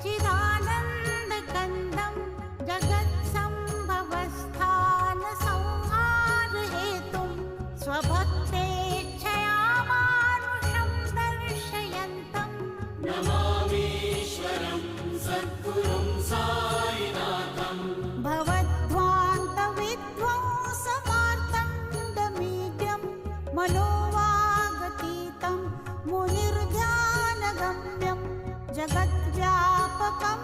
चिदानन्दकन्दं जगत्सम्भवस्थानसंहारहेतुं स्वभक्तेच्छया मानुषं दर्शयन्तं नमामीश्वरं सद्गुरुं साईनाथं भवद्ध्वान्तविध्वंसमार्तण्डमीड्यं मनोवागतीतं मुनिर्ध्यानगम्यं जगद्व्यापकं